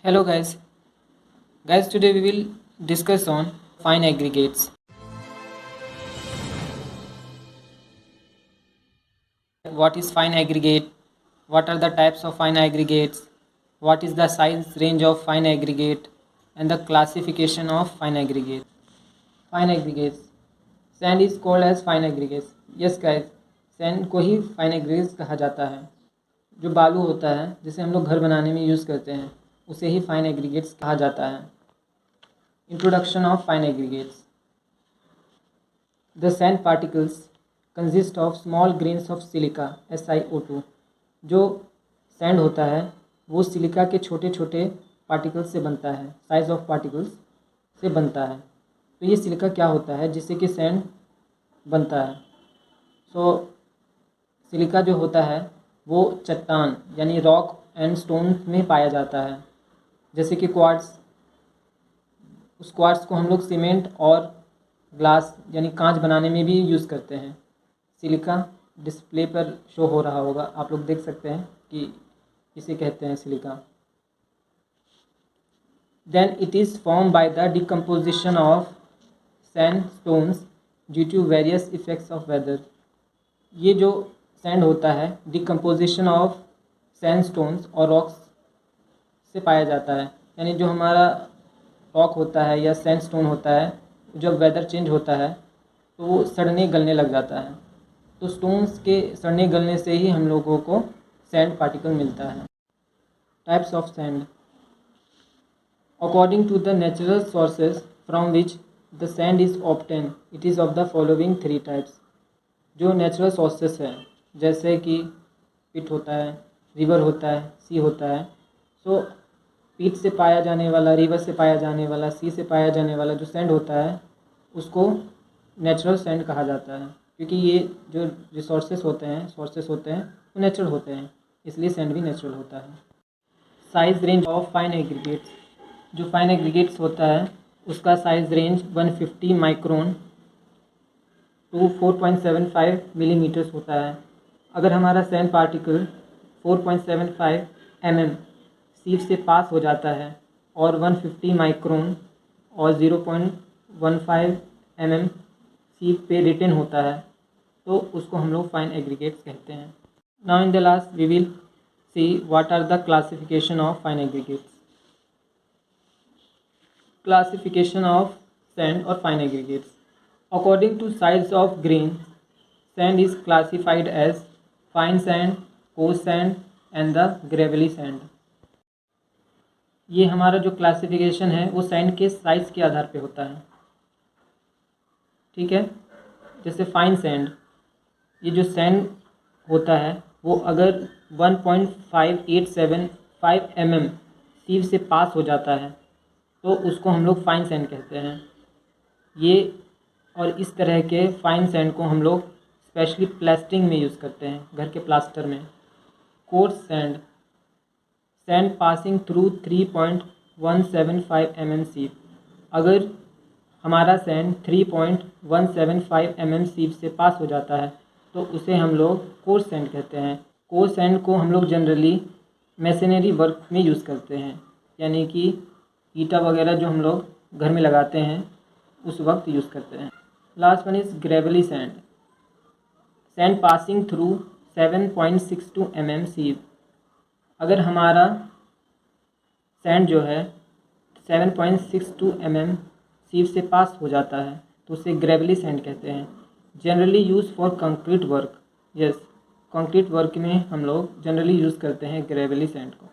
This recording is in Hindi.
Hello guys, today we will discuss on fine aggregates. What is fine aggregate? What are the types of fine aggregates? What is the size range of fine aggregate and the classification of fine aggregate? Fine aggregates. Sand is called as fine aggregates. Yes guys, sand को ही fine aggregates कहा जाता है. जो बालू होता है जिसे हम लोग घर बनाने में यूज़ करते हैं उसे ही फाइन एग्रीगेट्स कहा जाता है. Introduction of fine aggregates. The sand particles consist of small grains of silica SiO2. जो सैंड होता है वो सिलिका के छोटे छोटे पार्टिकल्स से बनता है, साइज ऑफ पार्टिकल्स से बनता है. तो ये सिलिका क्या होता है जिससे कि सैंड बनता है. सिलिका जो होता है वो चट्टान यानी रॉक एंड स्टोन में पाया जाता है. जैसे कि क्वार्ट्स, उस क्वार्ट्स को हम लोग सीमेंट और ग्लास यानी कांच बनाने में भी यूज़ करते हैं. सिलिका डिस्प्ले पर शो हो रहा होगा, आप लोग देख सकते हैं कि इसे कहते हैं silica. Then it is form by the decomposition of sandstones due to various effects of weather. ये जो सैंड होता है डिकम्पोजिशन ऑफ सैंड स्टोन्स और रॉक्स से पाया जाता है. यानी जो हमारा रॉक होता है या सैंड स्टोन होता है, जब वेदर चेंज होता है तो वो सड़ने गलने लग जाता है. तो स्टोन्स के सड़ने गलने से ही हम लोगों को सैंड पार्टिकल मिलता है. Types of sand. According to the natural sources from which the sand is obtain, it is of the following 3 types. जो नेचुरल सोर्सेस है जैसे कि पिट होता है, रिवर होता है, सी होता है. पिट से पाया जाने वाला, रिवर से पाया जाने वाला, सी से पाया जाने वाला जो सैंड होता है उसको नेचुरल सैंड कहा जाता है. क्योंकि ये जो सोर्सेस होते हैं वो नेचुरल होते हैं, इसलिए सैंड भी नेचुरल होता है. Size range of fine aggregates. जो फाइन एग्रीगेट्स होता है उसका size range 150 micron to 4.75 millimetres होता है. अगर हमारा सैंड पार्टिकल 4.75 mm सीप से पास हो जाता है और 150 माइक्रोन और 0.15 mm सीप पे रिटेन होता है तो उसको हम लोग फाइन एग्रीगेट्स कहते हैं. Now in the last we will see what are the classification of fine aggregates. Classification of sand और fine aggregates. According to size of grain, sand is classified as fine sand, coarse sand and the gravelly sand. ये हमारा जो क्लासिफिकेशन है वो सैंड के साइज़ के आधार पे होता है. ठीक है. जैसे फाइन सैंड, ये जो सैंड होता है वो अगर 1.5875 mm सीप से पास हो जाता है तो उसको हम लोग फाइन सैंड कहते हैं. ये और इस तरह के फाइन सैंड को हम लोग स्पेशली प्लास्टरिंग में यूज़ करते हैं, घर के प्लास्टर में. Coarse sand, sand passing through 3.175 mm सीप. अगर हमारा सैंड 3.175 mm सीप से पास हो जाता है तो उसे हम लोग कोर्स सैंड कहते हैं. कोर्स सैंड को हम लोग जनरली मैसनरी वर्क में यूज़ करते हैं, यानी कि ईंटा वगैरह जो हम लोग घर में लगाते हैं उस वक्त यूज़ करते हैं. Last one is Gravely sand. Sand passing through 7.62 mm सीप. अगर हमारा सैंड जो है 7.62 mm सीप से पास हो जाता है तो उसे ग्रेवली सैंड कहते हैं. Generally use for concrete work. Yes, concrete work में हम लोग जनरली यूज़ करते हैं ग्रेवली सैंड को.